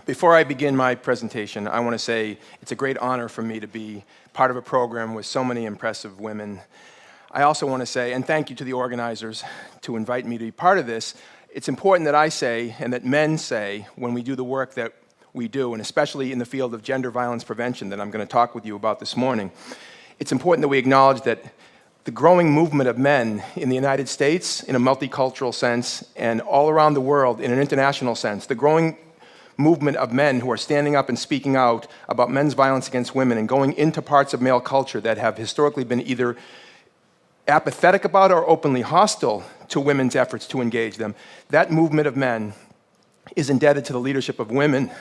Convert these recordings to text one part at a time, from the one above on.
Before I begin my presentation, I want to say it's a great honor for me to be part of a program with so many impressive women. I also want to say, and thank you to the organizers to invite me to be part of this. It's important that I say, and that men say, when we do the work that we do, and especially in the field of gender violence prevention that I'm going to talk with you about this morning, it's important that we acknowledge that the growing movement of men in the United States, in a multicultural sense, and all around the world in an international sense, the growing movement of men who are standing up and speaking out about men's violence against women and going into parts of male culture that have historically been either apathetic about or openly hostile to women's efforts to engage them. That movement of men is indebted to the leadership of women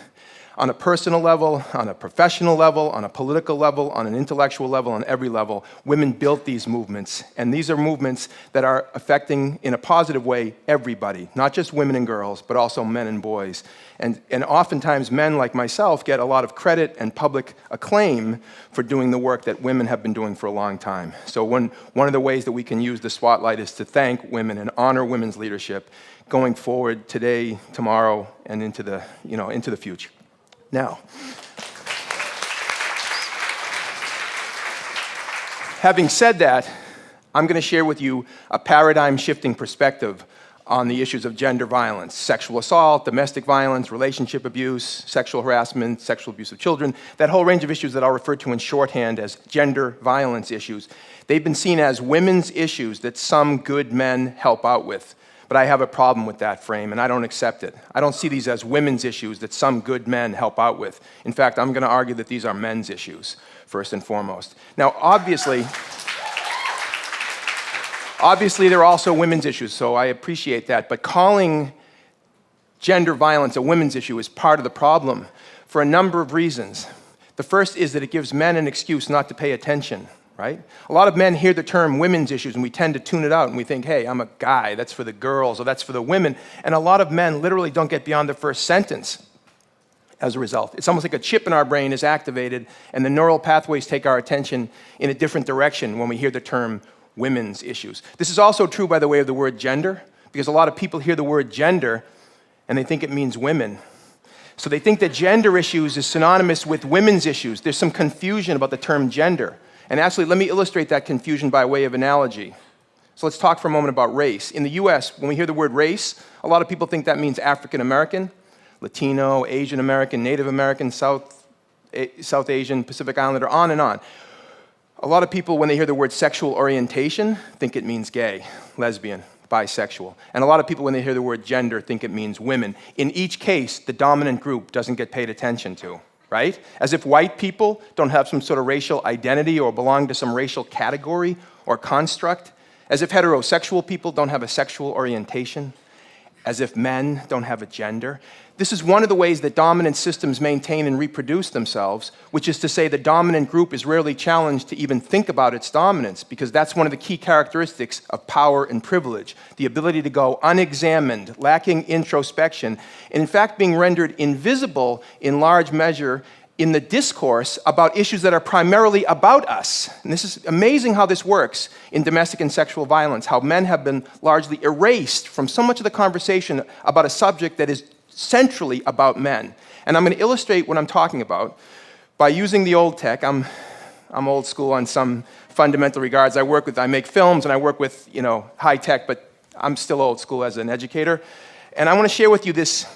on a personal level, on a professional level, on a political level, on an intellectual level, on every level. Women built these movements, and these are movements that are affecting, in a positive way, everybody, not just women and girls, but also men and boys. And oftentimes men like myself get a lot of credit and public acclaim for doing the work that women have been doing for a long time. So one of the ways that we can use the spotlight is to thank women and honor women's leadership going forward today, tomorrow, and into the future. Now, having said that, I'm going to share with you a paradigm-shifting perspective on the issues of gender violence, sexual assault, domestic violence, relationship abuse, sexual harassment, sexual abuse of children, that whole range of issues that I'll refer to in shorthand as gender violence issues. They've been seen as women's issues that some good men help out with. But I have a problem with that frame, and I don't accept it. I don't see these as women's issues that some good men help out with. In fact, I'm going to argue that these are men's issues, first and foremost. Now, obviously, they're also women's issues, so I appreciate that. But calling gender violence a women's issue is part of the problem for a number of reasons. The first is that it gives men an excuse not to pay attention. Right? A lot of men hear the term women's issues and we tend to tune it out and we think, hey, I'm a guy, that's for the girls or that's for the women. And a lot of men literally don't get beyond the first sentence as a result. It's almost like a chip in our brain is activated and the neural pathways take our attention in a different direction when we hear the term women's issues. This is also true, by the way, of the word gender, because a lot of people hear the word gender and they think it means women. So they think that gender issues is synonymous with women's issues. There's some confusion about the term gender. And actually, let me illustrate that confusion by way of analogy. So let's talk for a moment about race. In the US, when we hear the word race, a lot of people think that means African American, Latino, Asian American, Native American, South Asian, Pacific Islander, on and on. A lot of people, when they hear the word sexual orientation, think it means gay, lesbian, bisexual. And a lot of people, when they hear the word gender, think it means women. In each case, the dominant group doesn't get paid attention to. Right? As if white people don't have some sort of racial identity or belong to some racial category or construct. As if heterosexual people don't have a sexual orientation. As if men don't have a gender. This is one of the ways that dominant systems maintain and reproduce themselves, which is to say the dominant group is rarely challenged to even think about its dominance, because that's one of the key characteristics of power and privilege, the ability to go unexamined, lacking introspection, and in fact being rendered invisible in large measure in the discourse about issues that are primarily about us. And this is amazing how this works in domestic and sexual violence, how men have been largely erased from so much of the conversation about a subject that is centrally about men. And I'm going to illustrate what I'm talking about by using the old tech. I'm old school on some fundamental regards. I make films and I work with, high tech, but I'm still old school as an educator. And I want to share with you this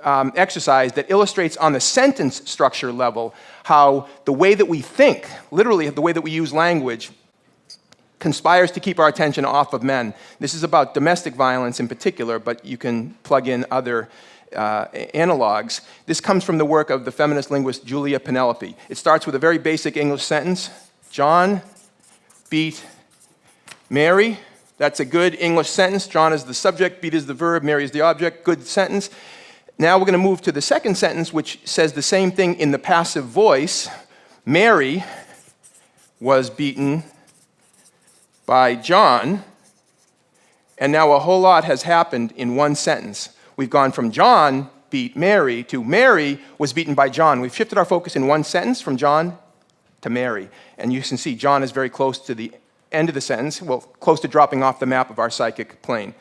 exercise that illustrates on the sentence structure level how the way that we think, literally the way that we use language, conspires to keep our attention off of men. This is about domestic violence in particular, but you can plug in other analogs. This comes from the work of the feminist linguist Julia Penelope. It starts with a very basic English sentence. John beat Mary. That's a good English sentence. John is the subject, beat is the verb, Mary is the object. Good sentence. Now we're going to move to the second sentence, which says the same thing in the passive voice. Mary was beaten by John, and now a whole lot has happened in one sentence. We've gone from John beat Mary to Mary was beaten by John. We've shifted our focus in one sentence from John to Mary. And you can see John is very close to the end of the sentence, well, close to dropping off the map of our psychic plane.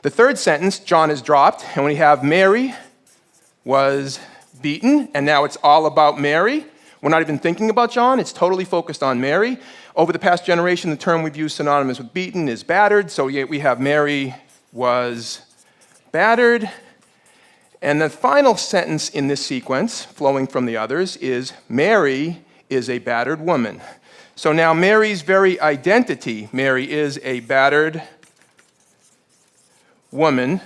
The third sentence, John is dropped, and we have Mary was beaten, and now it's all about Mary. We're not even thinking about John. It's totally focused on Mary. Over the past generation, the term we've used synonymous with beaten is battered. So we have Mary was battered. And the final sentence in this sequence, flowing from the others, is Mary is a battered woman. So now Mary's very identity, Mary is a battered woman,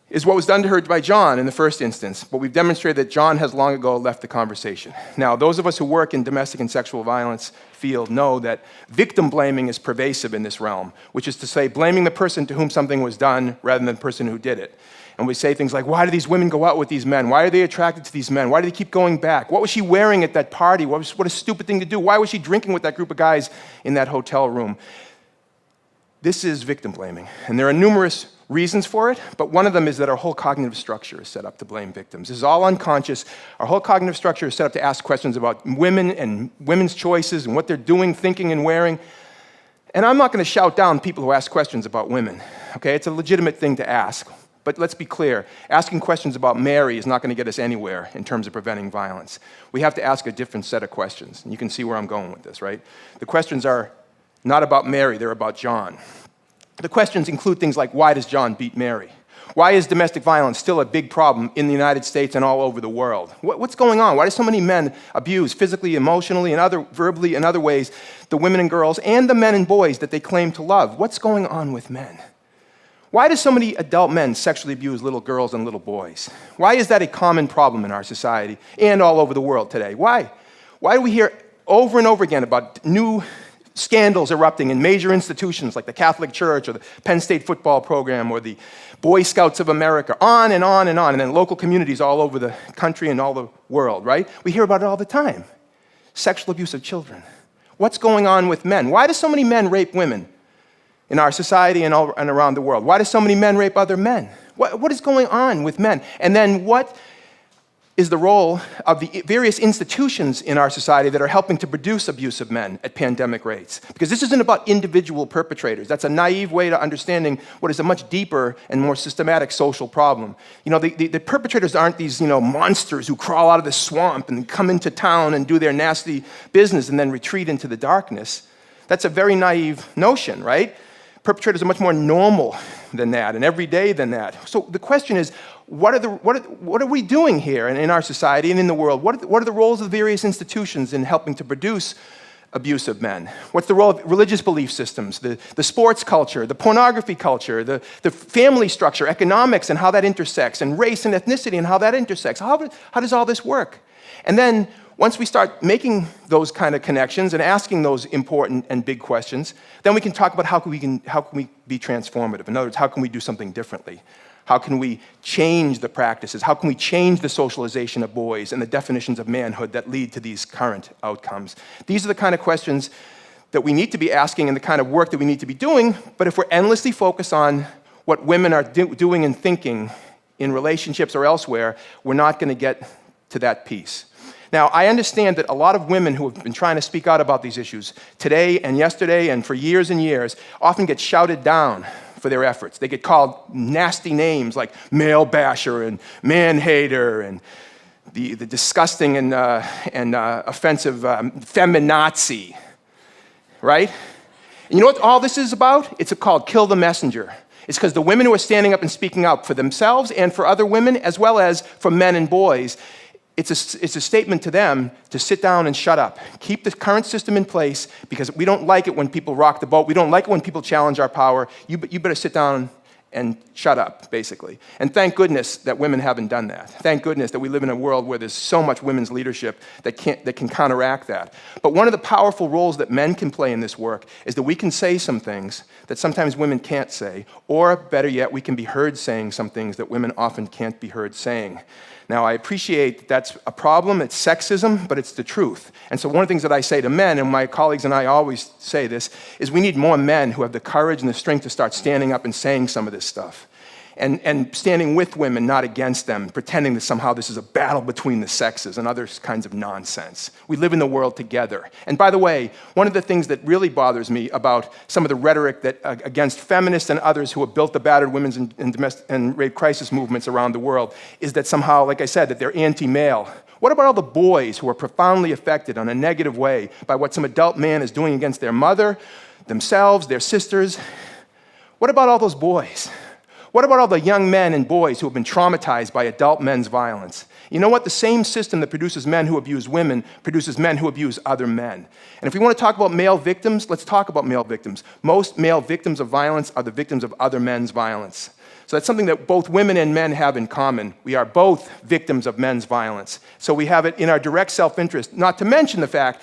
is what was done to her by John in the first instance, but we've demonstrated that John has long ago left the conversation. Now, those of us who work in domestic and sexual violence field know that victim blaming is pervasive in this realm, which is to say blaming the person to whom something was done rather than the person who did it. And we say things like, why do these women go out with these men? Why are they attracted to these men? Why do they keep going back? What was she wearing at that party? What a stupid thing to do. Why was she drinking with that group of guys in that hotel room? This is victim blaming, and there are numerous reasons for it, but one of them is that our whole cognitive structure is set up to blame victims. This is all unconscious. Our whole cognitive structure is set up to ask questions about women and women's choices and what they're doing, thinking, and wearing. And I'm not going to shout down people who ask questions about women, okay? It's a legitimate thing to ask. But let's be clear, asking questions about Mary is not going to get us anywhere in terms of preventing violence. We have to ask a different set of questions, and you can see where I'm going with this, right? The questions are not about Mary, they're about John. The questions include things like, why does John beat Mary? Why is domestic violence still a big problem in the United States and all over the world? What's going on? Why do so many men abuse physically, emotionally, and verbally and other ways the women and girls and the men and boys that they claim to love? What's going on with men? Why do so many adult men sexually abuse little girls and little boys? Why is that a common problem in our society and all over the world today? Why? Why do we hear over and over again about new scandals erupting in major institutions like the Catholic Church or the Penn State football program or the Boy Scouts of America, on and on and on, and then local communities all over the country and all the world, right? We hear about it all the time. Sexual abuse of children. What's going on with men? Why do so many men rape women in our society and around the world? Why do so many men rape other men? What is going on with men? And then what is the role of the various institutions in our society that are helping to produce abusive men at pandemic rates? Because this isn't about individual perpetrators. That's a naive way to understanding what is a much deeper and more systematic social problem. You know, the perpetrators aren't these, monsters who crawl out of the swamp and come into town and do their nasty business and then retreat into the darkness. That's a very naive notion, right? Perpetrators are much more normal than that and everyday than that. So the question is, what are we doing here in our society and in the world? What are the roles of the various institutions in helping to produce abusive men? What's the role of religious belief systems, the sports culture, the pornography culture, the family structure, economics and how that intersects, and race and ethnicity and how that intersects? How does all this work? And then once we start making those kind of connections and asking those important and big questions, then we can talk about how can we be transformative? In other words, how can we do something differently? How can we change the practices? How can we change the socialization of boys and the definitions of manhood that lead to these current outcomes? These are the kind of questions that we need to be asking and the kind of work that we need to be doing, but if we're endlessly focused on what women are doing and thinking in relationships or elsewhere, we're not going to get to that piece. Now, I understand that a lot of women who have been trying to speak out about these issues today and yesterday and for years and years often get shouted down for their efforts. They get called nasty names like male basher and man hater and the disgusting and offensive feminazi, right? And you know what all this is about? It's called kill the messenger. It's because the women who are standing up and speaking out for themselves and for other women, as well as for men and boys, it's a statement to them to sit down and shut up. Keep the current system in place because we don't like it when people rock the boat. We don't like it when people challenge our power. You better sit down and shut up, basically. And thank goodness that women haven't done that. Thank goodness that we live in a world where there's so much women's leadership that can counteract that. But one of the powerful roles that men can play in this work is that we can say some things that sometimes women can't say, or better yet, we can be heard saying some things that women often can't be heard saying. Now, I appreciate that that's a problem, it's sexism, but it's the truth. And so one of the things that I say to men, and my colleagues and I always say this, is we need more men who have the courage and the strength to start standing up and saying some of this stuff. and standing with women, not against them, pretending that somehow this is a battle between the sexes and other kinds of nonsense. We live in the world together. And by the way, one of the things that really bothers me about some of the rhetoric that against feminists and others who have built the battered women's and rape crisis movements around the world is that somehow, like I said, that they're anti-male. What about all the boys who are profoundly affected in a negative way by what some adult man is doing against their mother, themselves, their sisters? What about all those boys? What about all the young men and boys who have been traumatized by adult men's violence? You know what? The same system that produces men who abuse women produces men who abuse other men. And if we want to talk about male victims, let's talk about male victims. Most male victims of violence are the victims of other men's violence. So that's something that both women and men have in common. We are both victims of men's violence. So we have it in our direct self-interest, not to mention the fact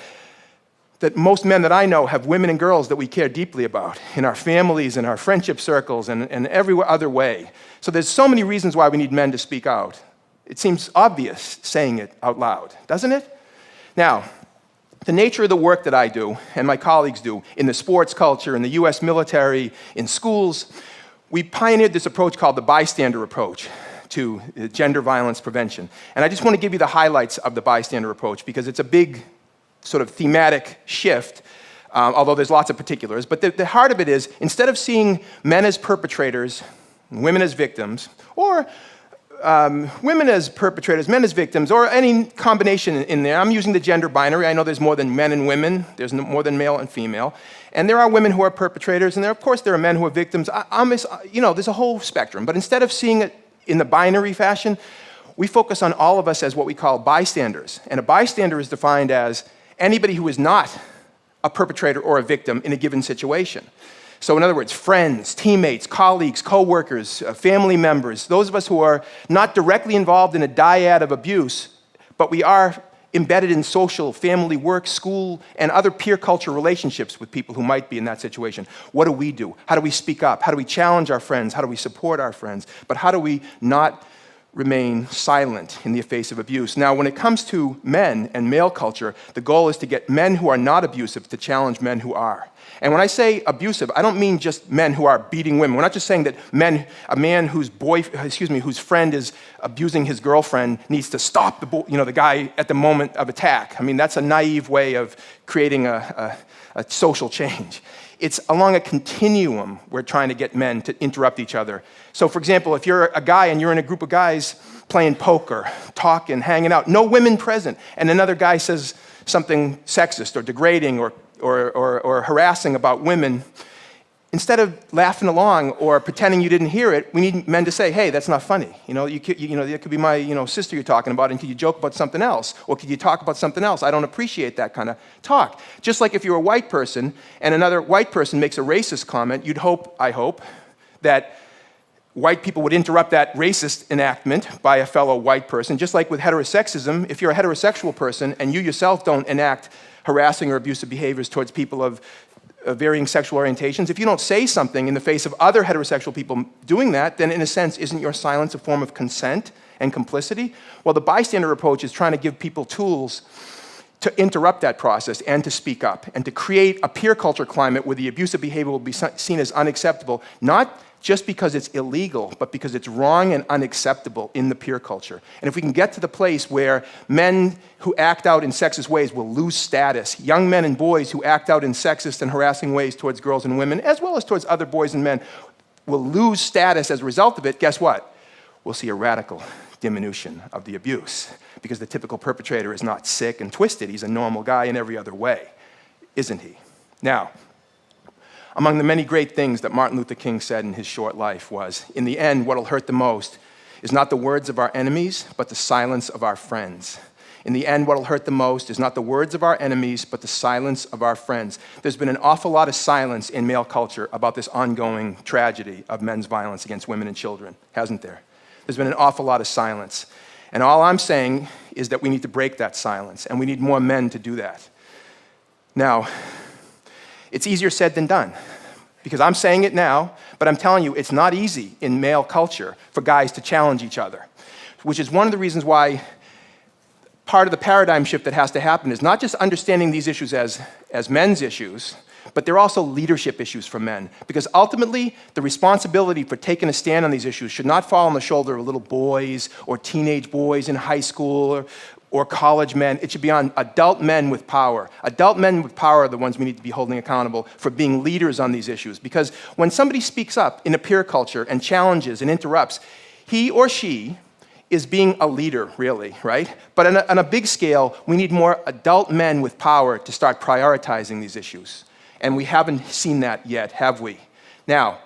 that most men that I know have women and girls that we care deeply about in our families, in our friendship circles, and every other way. So there's so many reasons why we need men to speak out. It seems obvious saying it out loud, doesn't it? Now, the nature of the work that I do and my colleagues do in the sports culture, in the US military, in schools, we pioneered this approach called the bystander approach to gender violence prevention. And I just want to give you the highlights of the bystander approach because it's a big sort of thematic shift, although there's lots of particulars. But the heart of it is, instead of seeing men as perpetrators, women as victims, or women as perpetrators, men as victims, or any combination in there, I'm using the gender binary. I know there's more than men and women. There's more than male and female. And there are women who are perpetrators, and of course there are men who are victims. There's a whole spectrum. But instead of seeing it in the binary fashion, we focus on all of us as what we call bystanders. And a bystander is defined as anybody who is not a perpetrator or a victim in a given situation. So in other words, friends, teammates, colleagues, co-workers, family members, those of us who are not directly involved in a dyad of abuse, but we are embedded in social, family, work, school, and other peer culture relationships with people who might be in that situation. What do we do? How do we speak up? How do we challenge our friends? How do we support our friends? But how do we not remain silent in the face of abuse? Now, when it comes to men and male culture, the goal is to get men who are not abusive to challenge men who are. And when I say abusive, I don't mean just men who are beating women. We're not just saying that a man whose friend is abusing his girlfriend needs to stop the guy at the moment of attack. I mean, that's a naive way of creating a social change. It's along a continuum we're trying to get men to interrupt each other. So for example, if you're a guy and you're in a group of guys playing poker, talking, hanging out, no women present, and another guy says something sexist or degrading or harassing about women, instead of laughing along or pretending you didn't hear it, we need men to say, hey, that's not funny. That could be my sister you're talking about, and could you joke about something else? Or could you talk about something else? I don't appreciate that kind of talk. Just like if you're a white person and another white person makes a racist comment, I hope, that white people would interrupt that racist enactment by a fellow white person. Just like with heterosexism, if you're a heterosexual person and you yourself don't enact harassing or abusive behaviors towards people of varying sexual orientations, if you don't say something in the face of other heterosexual people doing that, then in a sense, isn't your silence a form of consent and complicity? Well, the bystander approach is trying to give people tools to interrupt that process and to speak up and to create a peer culture climate where the abusive behavior will be seen as unacceptable, not just because it's illegal, but because it's wrong and unacceptable in the peer culture. And if we can get to the place where men who act out in sexist ways will lose status, young men and boys who act out in sexist and harassing ways towards girls and women, as well as towards other boys and men, will lose status as a result of it, guess what? We'll see a radical diminution of the abuse, because the typical perpetrator is not sick and twisted. He's a normal guy in every other way, isn't he? Now, among the many great things that Martin Luther King said in his short life was, in the end, what'll hurt the most is not the words of our enemies, but the silence of our friends. In the end, what'll hurt the most is not the words of our enemies, but the silence of our friends. There's been an awful lot of silence in male culture about this ongoing tragedy of men's violence against women and children, hasn't there? There's been an awful lot of silence. And all I'm saying is that we need to break that silence, and we need more men to do that. Now, it's easier said than done, because I'm saying it now, but I'm telling you, it's not easy in male culture for guys to challenge each other, which is one of the reasons why part of the paradigm shift that has to happen is not just understanding these issues as men's issues, But they're also leadership issues for men, because ultimately, the responsibility for taking a stand on these issues should not fall on the shoulder of little boys or teenage boys in high school or college men. It should be on adult men with power. Adult men with power are the ones we need to be holding accountable for being leaders on these issues, because when somebody speaks up in a peer culture and challenges and interrupts, he or she is being a leader, really, right? But on a big scale, we need more adult men with power to start prioritizing these issues. And we haven't seen that yet, have we? Now,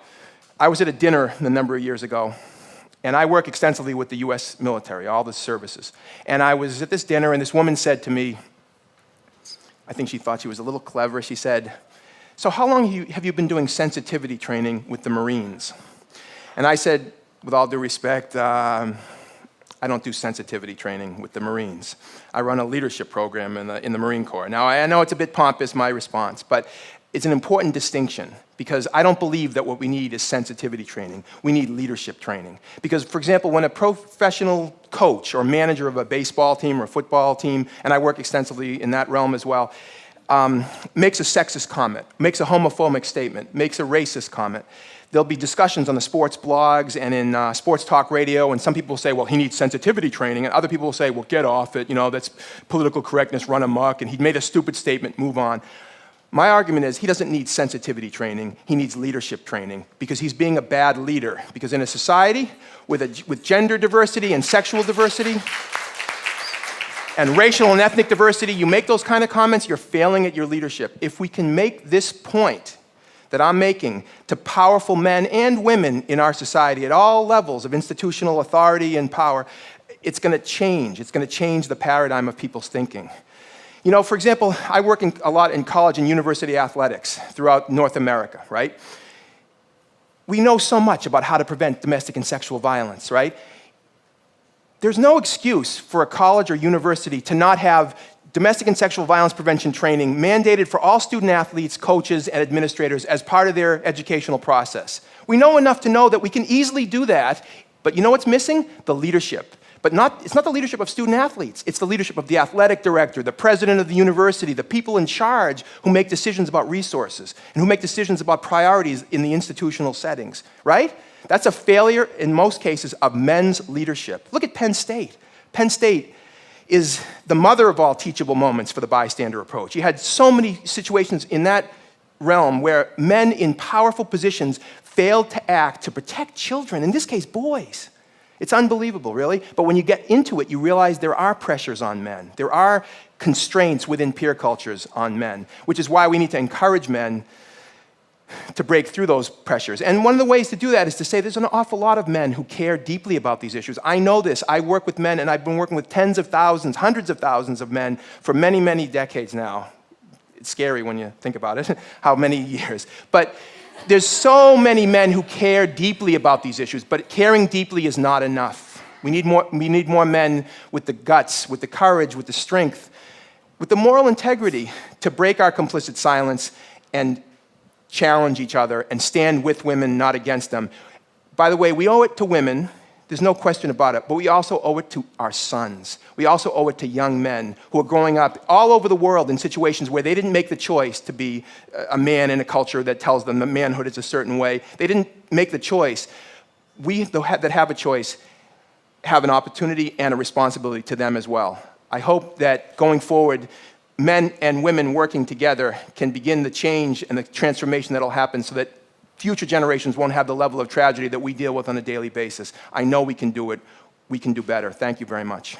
I was at a dinner a number of years ago, and I work extensively with the US military, all the services. And I was at this dinner, and this woman said to me, I think she thought she was a little clever, she said, "So how long have you been doing sensitivity training with the Marines?" And I said, with all due respect, I don't do sensitivity training with the Marines. I run a leadership program in the Marine Corps. Now, I know it's a bit pompous, my response, but it's an important distinction, because I don't believe that what we need is sensitivity training. We need leadership training. Because, for example, when a professional coach or manager of a baseball team or a football team, and I work extensively in that realm as well, makes a sexist comment, makes a homophobic statement, makes a racist comment, there'll be discussions on the sports blogs and in sports talk radio, and some people will say, well, he needs sensitivity training, and other people will say, well, get off it, that's political correctness run amok, and he made a stupid statement, move on. My argument is he doesn't need sensitivity training, he needs leadership training, because he's being a bad leader. Because in a society with gender diversity and sexual diversity and racial and ethnic diversity, you make those kind of comments, you're failing at your leadership. If we can make this point that I'm making to powerful men and women in our society at all levels of institutional authority and power, it's going to change. It's going to change the paradigm of people's thinking. For example, I work a lot in college and university athletics throughout North America, right? We know so much about how to prevent domestic and sexual violence, right? There's no excuse for a college or university to not have domestic and sexual violence prevention training mandated for all student athletes, coaches, and administrators as part of their educational process. We know enough to know that we can easily do that, but you know what's missing? The leadership. But it's not the leadership of student athletes. It's the leadership of the athletic director, the president of the university, the people in charge who make decisions about resources and who make decisions about priorities in the institutional settings, right? That's a failure, in most cases, of men's leadership. Look at Penn State. Penn State is the mother of all teachable moments for the bystander approach. You had so many situations in that realm where men in powerful positions failed to act to protect children, in this case, boys. It's unbelievable, really. But when you get into it, you realize there are pressures on men. There are constraints within peer cultures on men, which is why we need to encourage men to break through those pressures. And one of the ways to do that is to say there's an awful lot of men who care deeply about these issues. I know this. I work with men, and I've been working with tens of thousands, hundreds of thousands of men for many, many decades now. It's scary when you think about it, how many years. But there's so many men who care deeply about these issues, but caring deeply is not enough. We need more men with the guts, with the courage, with the strength, with the moral integrity to break our complicit silence and challenge each other and stand with women, not against them. By the way, we owe it to women, there's no question about it, but we also owe it to our sons. We also owe it to young men who are growing up all over the world in situations where they didn't make the choice to be a man in a culture that tells them that manhood is a certain way. They didn't make the choice. We that have a choice have an opportunity and a responsibility to them as well. I hope that going forward, men and women working together can begin the change and the transformation that'll happen so that future generations won't have the level of tragedy that we deal with on a daily basis. I know we can do it. We can do better. Thank you very much.